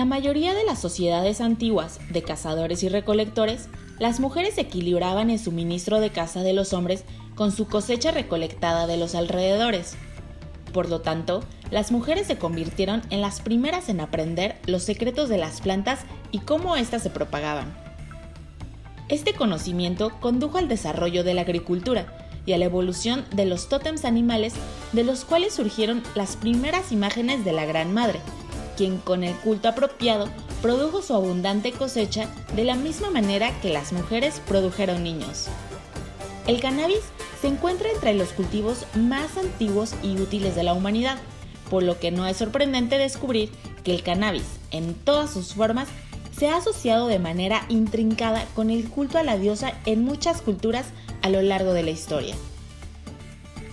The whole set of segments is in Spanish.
la mayoría de las sociedades antiguas de cazadores y recolectores, las mujeres equilibraban el suministro de caza de los hombres con su cosecha recolectada de los alrededores. Por lo tanto, las mujeres se convirtieron en las primeras en aprender los secretos de las plantas y cómo éstas se propagaban. Este conocimiento condujo al desarrollo de la agricultura y a la evolución de los tótems animales, de los cuales surgieron las primeras imágenes de la Gran Madre, quien con el culto apropiado produjo su abundante cosecha de la misma manera que las mujeres produjeron niños. El cannabis se encuentra entre los cultivos más antiguos y útiles de la humanidad, por lo que no es sorprendente descubrir que el cannabis, en todas sus formas, se ha asociado de manera intrincada con el culto a la diosa en muchas culturas a lo largo de la historia.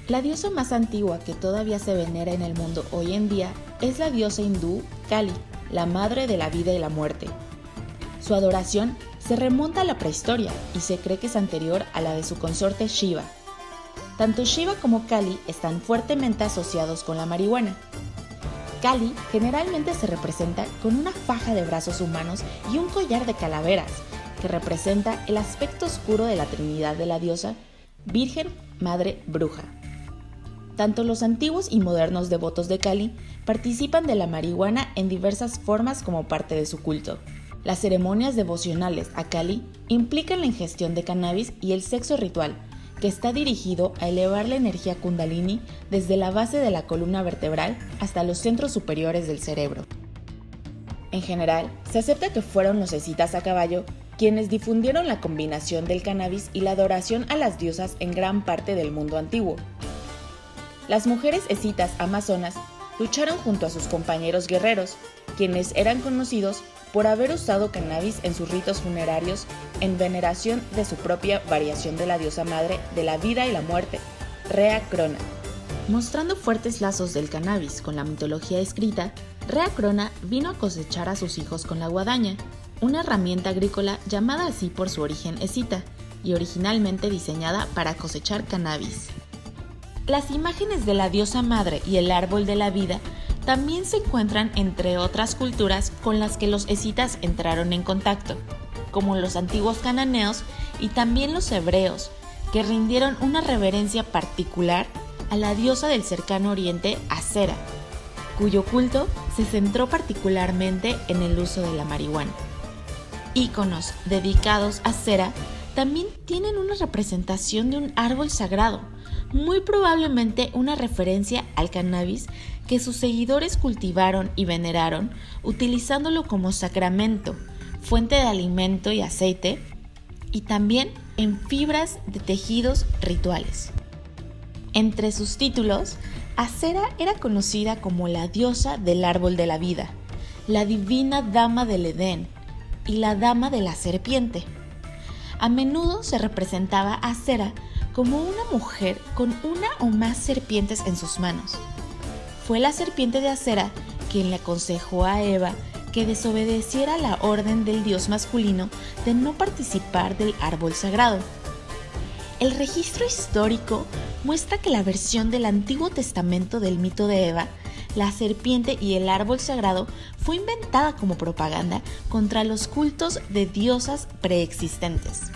La diosa más antigua que todavía se venera en el mundo hoy en día es la diosa hindú Kali, la madre de la vida y la muerte. Su adoración se remonta a la prehistoria y se cree que es anterior a la de su consorte Shiva. Tanto Shiva como Kali están fuertemente asociados con la marihuana. Kali generalmente se representa con una faja de brazos humanos y un collar de calaveras, que representa el aspecto oscuro de la trinidad de la diosa, Virgen, Madre, Bruja. Tanto los antiguos y modernos devotos de Kali participan de la marihuana en diversas formas como parte de su culto. Las ceremonias devocionales a Kali implican la ingestión de cannabis y el sexo ritual, que está dirigido a elevar la energía kundalini desde la base de la columna vertebral hasta los centros superiores del cerebro. En general, se acepta que fueron los escitas a caballo quienes difundieron la combinación del cannabis y la adoración a las diosas en gran parte del mundo antiguo. Las mujeres escitas amazonas lucharon junto a sus compañeros guerreros, quienes eran conocidos por haber usado cannabis en sus ritos funerarios en veneración de su propia variación de la diosa madre de la vida y la muerte, Rea Crona. Mostrando fuertes lazos del cannabis con la mitología escrita, Rea Crona vino a cosechar a sus hijos con la guadaña, una herramienta agrícola llamada así por su origen escita y originalmente diseñada para cosechar cannabis. Las imágenes de la diosa madre y el árbol de la vida también se encuentran entre otras culturas con las que los escitas entraron en contacto, como los antiguos cananeos y también los hebreos, que rindieron una reverencia particular a la diosa del cercano oriente, Asera, cuyo culto se centró particularmente en el uso de la marihuana. Íconos dedicados a Asera también tienen una representación de un árbol sagrado, muy probablemente una referencia al cannabis que sus seguidores cultivaron y veneraron utilizándolo como sacramento, fuente de alimento y aceite, y también en fibras de tejidos rituales. Entre sus títulos, Asera era conocida como la diosa del árbol de la vida, la divina dama del Edén y la dama de la serpiente. A menudo se representaba a Asera como una mujer con una o más serpientes en sus manos. Fue la serpiente de Asera quien le aconsejó a Eva que desobedeciera la orden del dios masculino de no participar del árbol sagrado. El registro histórico muestra que la versión del Antiguo Testamento del mito de Eva, la serpiente y el árbol sagrado, fue inventada como propaganda contra los cultos de diosas preexistentes.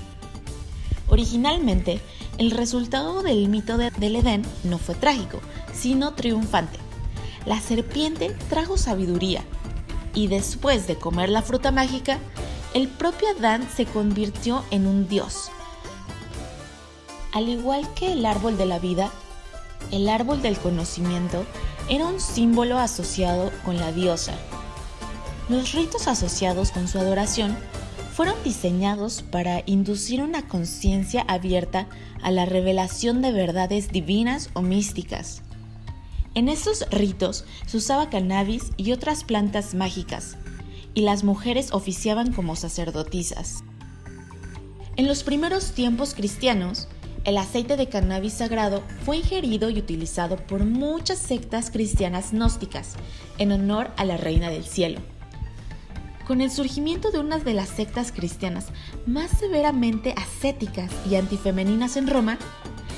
Originalmente, el resultado del mito del Edén no fue trágico, sino triunfante. La serpiente trajo sabiduría, y después de comer la fruta mágica, el propio Adán se convirtió en un dios. Al igual que el árbol de la vida, el árbol del conocimiento era un símbolo asociado con la diosa. Los ritos asociados con su adoración fueron diseñados para inducir una conciencia abierta a la revelación de verdades divinas o místicas. En estos ritos se usaba cannabis y otras plantas mágicas, y las mujeres oficiaban como sacerdotisas. En los primeros tiempos cristianos, el aceite de cannabis sagrado fue ingerido y utilizado por muchas sectas cristianas gnósticas en honor a la Reina del Cielo. Con el surgimiento de una de las sectas cristianas más severamente ascéticas y antifemeninas en Roma,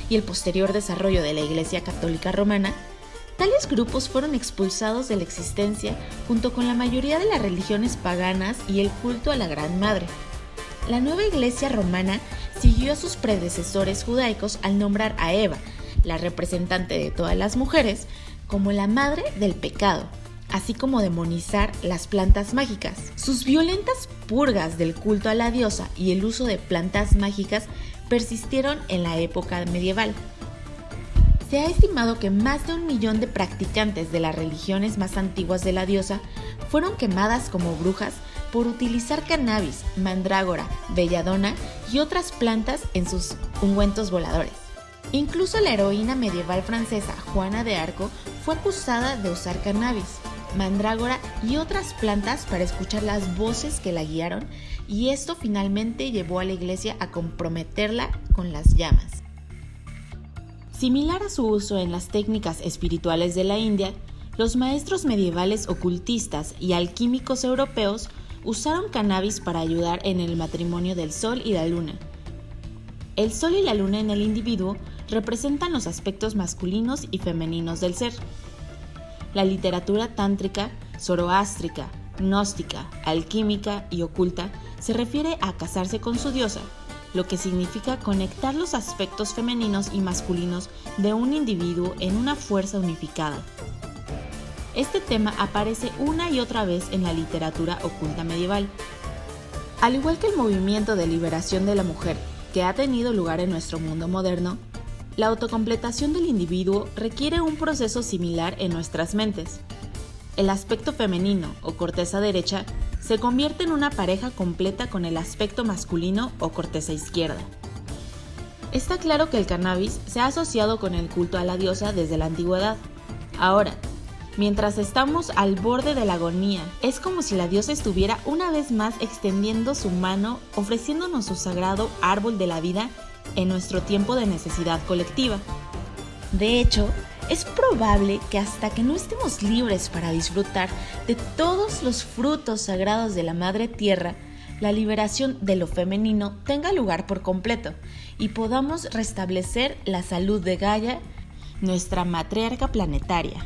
y el posterior desarrollo de la Iglesia Católica Romana, Tales grupos fueron expulsados de la existencia junto con la mayoría de las religiones paganas y el culto a la Gran Madre. La nueva Iglesia romana siguió a sus predecesores judaicos al nombrar a Eva, la representante de todas las mujeres, como la madre del pecado, así como demonizar las plantas mágicas. Sus violentas purgas del culto a la diosa y el uso de plantas mágicas persistieron en la época medieval. Se ha estimado que más de 1 millón de practicantes de las religiones más antiguas de la diosa fueron quemadas como brujas por utilizar cannabis, mandrágora, belladona y otras plantas en sus ungüentos voladores. Incluso la heroína medieval francesa Juana de Arco fue acusada de usar cannabis, mandrágora y otras plantas para escuchar las voces que la guiaron, y esto finalmente llevó a la iglesia a comprometerla con las llamas. Similar a su uso en las técnicas espirituales de la India, los maestros medievales ocultistas y alquímicos europeos usaron cannabis para ayudar en el matrimonio del sol y la luna. El sol y la luna en el individuo representan los aspectos masculinos y femeninos del ser. La literatura tántrica, zoroástrica, gnóstica, alquímica y oculta se refiere a casarse con su diosa, lo que significa conectar los aspectos femeninos y masculinos de un individuo en una fuerza unificada. Este tema aparece una y otra vez en la literatura oculta medieval. Al igual que el movimiento de liberación de la mujer que ha tenido lugar en nuestro mundo moderno, la autocompletación del individuo requiere un proceso similar en nuestras mentes. El aspecto femenino o corteza derecha se convierte en una pareja completa con el aspecto masculino o corteza izquierda. Está claro que el cannabis se ha asociado con el culto a la diosa desde la antigüedad. Ahora, mientras estamos al borde de la agonía, es como si la diosa estuviera una vez más extendiendo su mano, ofreciéndonos su sagrado árbol de la vida en nuestro tiempo de necesidad colectiva. De hecho, es probable que hasta que no estemos libres para disfrutar de todos los frutos sagrados de la Madre Tierra, la liberación de lo femenino tenga lugar por completo y podamos restablecer la salud de Gaia, nuestra matriarca planetaria.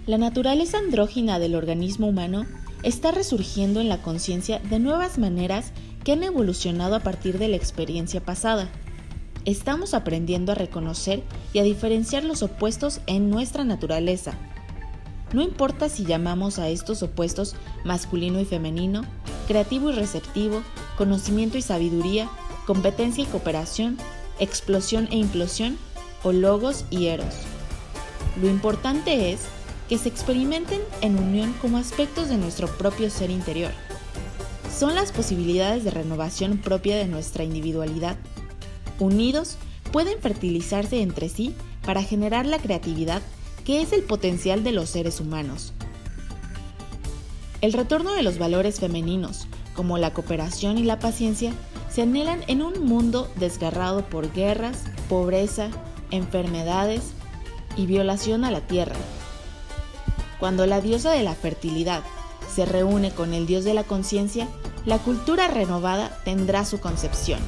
La naturaleza andrógina del organismo humano está resurgiendo en la conciencia de nuevas maneras que han evolucionado a partir de la experiencia pasada. Estamos aprendiendo a reconocer y a diferenciar los opuestos en nuestra naturaleza. No importa si llamamos a estos opuestos masculino y femenino, creativo y receptivo, conocimiento y sabiduría, competencia y cooperación, explosión e implosión, o logos y eros. Lo importante es que se experimenten en unión como aspectos de nuestro propio ser interior. Son las posibilidades de renovación propia de nuestra individualidad. Unidos, pueden fertilizarse entre sí para generar la creatividad que es el potencial de los seres humanos. El retorno de los valores femeninos, como la cooperación y la paciencia, se anhelan en un mundo desgarrado por guerras, pobreza, enfermedades y violación a la tierra. Cuando la diosa de la fertilidad se reúne con el dios de la conciencia, la cultura renovada tendrá su concepción.